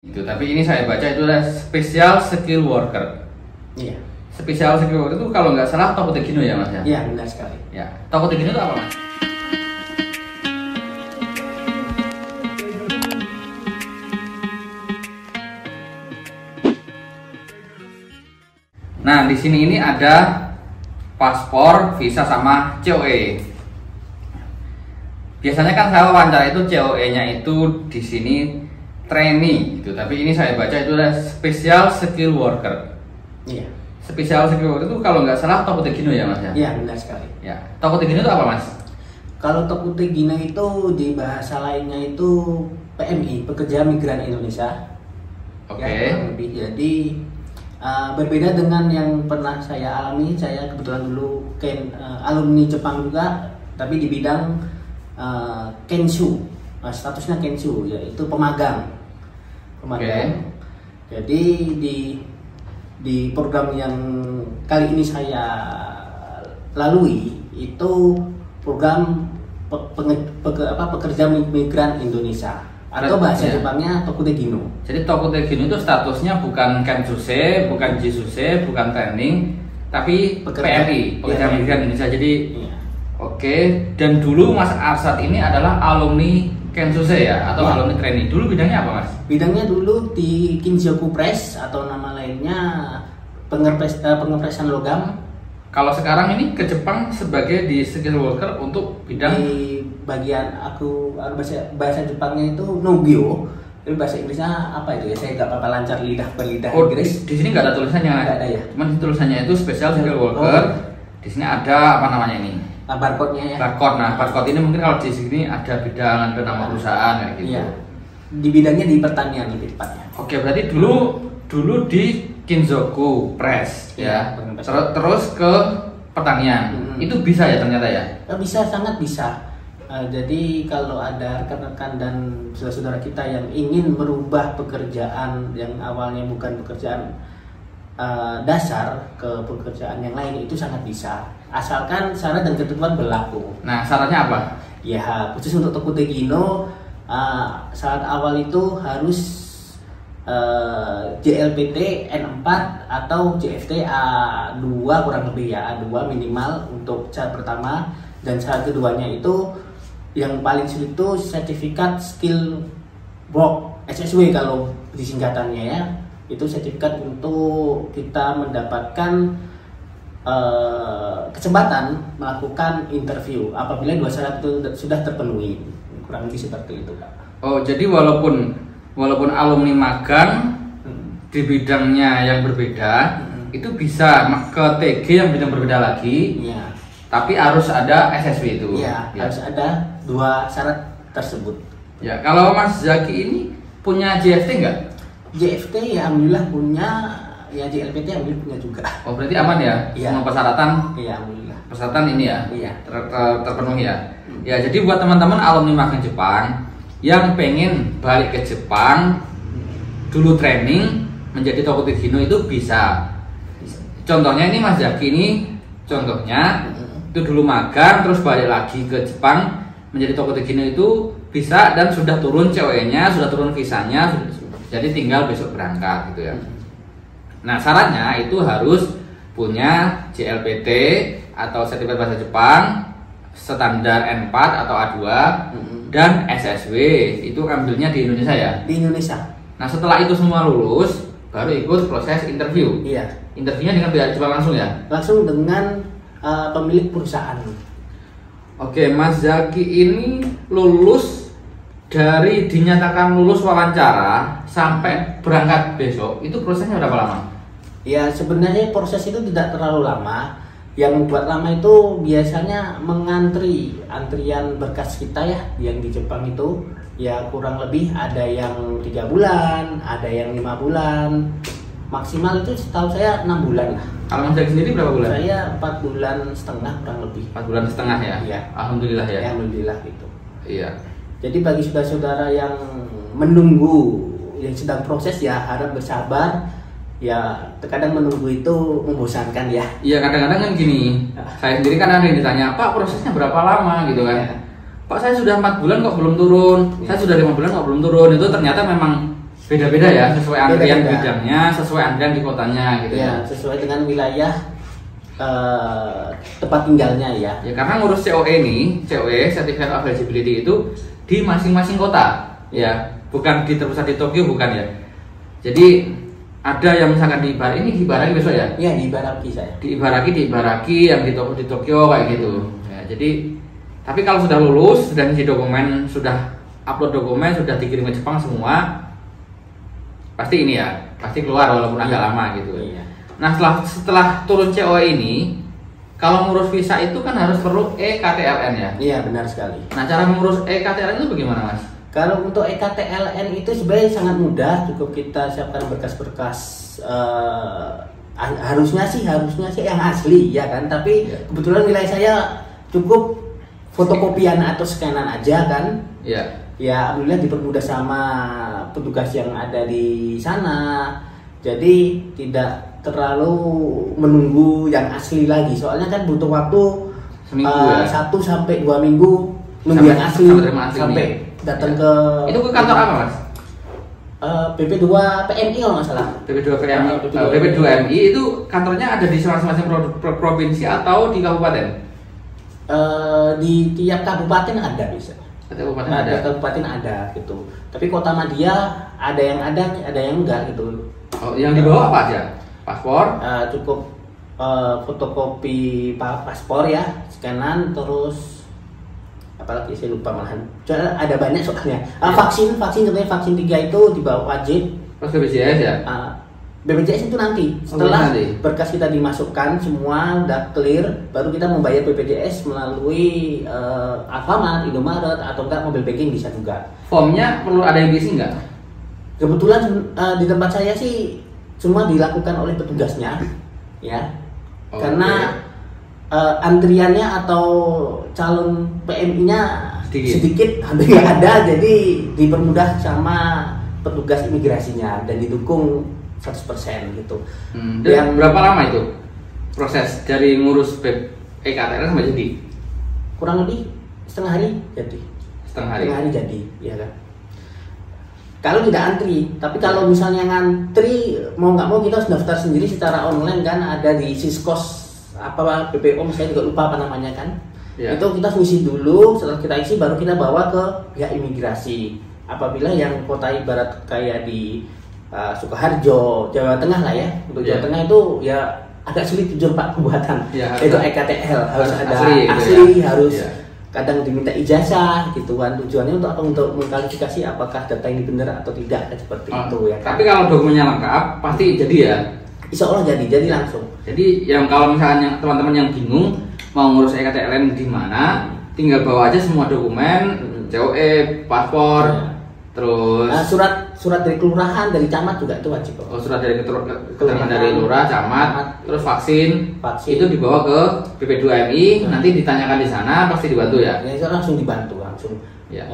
Itu, tapi ini saya baca itu adalah special skill worker. Iya. Special skill worker itu kalau nggak salah Tokutegino ya mas ya? Iya benar sekali. Ya, Tokutegino itu apa mas? Nah di sini ini ada paspor, visa sama COE. Biasanya kan saya wawancara itu COE-nya itu di sini trainee gitu, tapi ini saya baca itu adalah special skill worker. Iya. Special skill worker itu kalau nggak salah Tokutegino ya mas ya? Iya benar sekali. Ya, Tokutegino itu apa mas? Kalau Tokutegino itu di bahasa lainnya itu PMI, Pekerja Migran Indonesia. Oke. Ya, kurang lebih. Jadi berbeda dengan yang pernah saya alami. Saya kebetulan dulu alumni Jepang juga, tapi di bidang Kenshu. Statusnya Kenshu, yaitu pemagang. Jadi di program yang kali ini saya lalui itu program pekerja migran Indonesia atau bahasa Jepangnya Tokutegino. Jadi Tokutegino itu statusnya bukan Kensuse, bukan Jisuse, bukan training, tapi PMI, pekerja migran Indonesia. Jadi oke. Dan dulu Mas Arsad ini adalah alumni Kensuse ya atau alumni training. Dulu bidangnya apa mas? Bidangnya dulu di Kinzoku Press atau nama lainnya pengepresan logam. Kalau sekarang ini ke Jepang sebagai di skill worker untuk bidang di bagian bahasa Jepangnya itu Nogyo. Tapi bahasa Inggrisnya apa itu ya? Saya nggak apa-apa lancar lidah Inggris. Di sini nggak ada tulisannya. Nggak ada ya. Cuman tulisannya itu special skill worker. Di sini ada apa namanya ini? Barcode-nya ya. Barcode. Nah, barcode ini mungkin kalau di sini ada bidang, ada nama perusahaan kayak gitu. Iya. Di bidangnya di pertanian lebih tepatnya. Oke, berarti dulu di Kinzoku Press ya. Terus ke pertanian. Itu bisa ya ternyata ya? Bisa, sangat bisa. Jadi kalau ada rekan-rekan dan saudara-saudara kita yang ingin merubah pekerjaan yang awalnya bukan pekerjaan dasar ke pekerjaan yang lain, itu sangat bisa, asalkan syarat dan ketentuan berlaku. Nah syaratnya apa? Ya khusus untuk Tokutegino syarat awal itu harus JLPT N4 atau JFT A2 kurang lebih ya, A2 minimal untuk syarat pertama, dan syarat keduanya itu yang paling sulit itu sertifikat skill work SSW kalau disingkatannya ya. Itu sertifikat untuk kita mendapatkan kesempatan melakukan interview apabila dua syarat itu sudah terpenuhi, kurang lebih seperti itu Kak. Oh jadi walaupun alumni magang di bidangnya yang berbeda itu bisa ke TG yang bidang berbeda lagi ya. Tapi harus ada SSW itu ya, harus ada dua syarat tersebut ya. Kalau Mas Zaki ini punya JFT nggak? JFT ya alhamdulillah punya, ya JLPT alhamdulillah punya juga. Oh berarti aman ya? Semua persyaratan? Iya alhamdulillah. Persyaratan ini ya? Iya. Terpenuhi ya? Ya jadi buat teman-teman alumni magang Jepang yang pengen balik ke Jepang dulu training menjadi Tokutegino itu bisa. Contohnya ini Mas Zaki ini contohnya itu dulu magang terus balik lagi ke Jepang menjadi Tokutegino itu bisa, dan sudah turun COE-nya, sudah turun visanya, jadi tinggal besok berangkat gitu ya. Nah syaratnya itu harus punya JLPT atau sertifikat bahasa Jepang standar N4 atau A2 dan SSW. Itu ambilnya di Indonesia ya? Di Indonesia. Nah setelah itu semua lulus baru ikut proses interview. Iya. Interviewnya dengan pihak Jepang langsung ya? Langsung dengan pemilik perusahaan. Oke, Mas Zaki ini lulus dari dinyatakan lulus wawancara sampai berangkat besok itu prosesnya berapa lama? Ya sebenarnya proses itu tidak terlalu lama. Yang membuat lama itu biasanya antrian berkas kita ya, yang di Jepang itu ya kurang lebih ada yang 3 bulan, ada yang 5 bulan, maksimal itu setahu saya 6 bulan lah. Kalau Mas Zaki sendiri berapa bulan? Saya 4 bulan setengah kurang lebih. 4 bulan setengah ya? Iya. Alhamdulillah ya. Alhamdulillah gitu. Iya. Jadi bagi saudara-saudara yang menunggu, yang sedang proses ya harap bersabar. Ya terkadang menunggu itu membosankan ya. Iya kadang-kadang kan gini, saya sendiri kan ada yang ditanya, Pak prosesnya berapa lama gitu kan? Ya. Pak saya sudah 4 bulan kok belum turun, saya sudah 5 bulan kok belum turun. Itu ternyata memang beda-beda ya, sesuai antrian Beda-beda. bidangnya, sesuai antrian di kotanya gitu Ya, sesuai dengan wilayah tempat tinggalnya ya. Ya karena ngurus COE nih, COE Certificate of Eligibility itu di masing-masing kota ya, bukan terpusat di Tokyo, bukan ya. Jadi ada yang misalkan di Ibaraki besok ya? Iya, di Ibaraki saya. Di Ibaraki yang di Tokyo kayak gitu. Ya, jadi tapi kalau sudah lulus dan si dokumen sudah upload dokumen, sudah dikirim ke Jepang semua, pasti ini ya, pasti keluar walaupun agak lama gitu. Iya. Nah setelah turun COE ini, kalau ngurus visa itu kan harus perlu EKTLN ya. Iya, benar sekali. Nah cara mengurus EKTLN itu bagaimana mas? Kalau untuk EKTLN itu sebenarnya sangat mudah, cukup kita siapkan berkas-berkas. Harusnya sih yang asli ya kan, tapi kebetulan wilayah saya cukup fotokopian atau scanan aja kan. Iya. Ya alhamdulillah dipermudah sama petugas yang ada di sana, jadi tidak terlalu menunggu yang asli lagi, soalnya kan butuh waktu Seminggu ya? 1 sampai 2 minggu nunggu yang asli sampai datang ke itu ke kantor apa mas? BP2 PMI kalau nggak salah. BP2 PMI, BP2MI itu kantornya ada di masing-masing provinsi atau di kabupaten? Di tiap kabupaten ada bisa. Kabupaten Ada ada. kabupaten ada gitu. Tapi kota Madia ada yang enggak gitu. Oh, yang dibawa apa aja? Paspor? Cukup fotokopi paspor ya, scanan, terus apalagi saya lupa malahan. Soalnya ada banyak soalnya. Vaksin contohnya vaksin 3 itu dibawa wajib. Pas ke BPJS ya? BPJS itu nanti setelah berkas kita dimasukkan semua udah clear, baru kita membayar BPJS melalui Alfamart, Indomaret atau enggak mobil banking bisa juga. Formnya perlu ada yang diisi nggak? Kebetulan di tempat saya sih semua dilakukan oleh petugasnya ya. Karena antriannya atau calon PMI-nya sedikit hampir nggak ada, jadi dipermudah sama petugas imigrasinya dan didukung 100% gitu. Dan berapa lama itu proses dari ngurus EKTLN sampai jadi? Kurang lebih setengah hari jadi. Setengah hari jadi, ya kan. Kalau tidak antri, tapi kalau misalnya ngantri mau nggak mau kita harus daftar sendiri secara online kan, ada di Siskos apa BPOM saya juga lupa apa namanya kan. Ya. Itu kita ngisi dulu, setelah kita isi baru kita bawa ke pihak imigrasi. Apabila yang kota ibarat kayak di Sukoharjo, Jawa Tengah lah ya. Untuk Jawa Tengah itu ya agak sulit jujur Pak pembuatan. Itu EKTL harus ada asli ya. Harus kadang diminta ijazah gitu kan. Tujuannya untuk apa? Untuk mengklarifikasi apakah data ini benar atau tidak seperti itu ya kan. Tapi kalau dokumennya lengkap pasti jadi ya. Insya Allah jadi langsung. Jadi yang kalau misalnya teman-teman yang bingung mau ngurus EKTLN di mana, tinggal bawa aja semua dokumen, COE, paspor, terus surat dari kelurahan, dari camat juga itu wajib. Oh, surat dari keterangan dari lurah, camat, terus vaksin itu dibawa ke BP2MI, nanti ditanyakan di sana pasti dibantu ya. Ya, itu langsung dibantu langsung. Ya.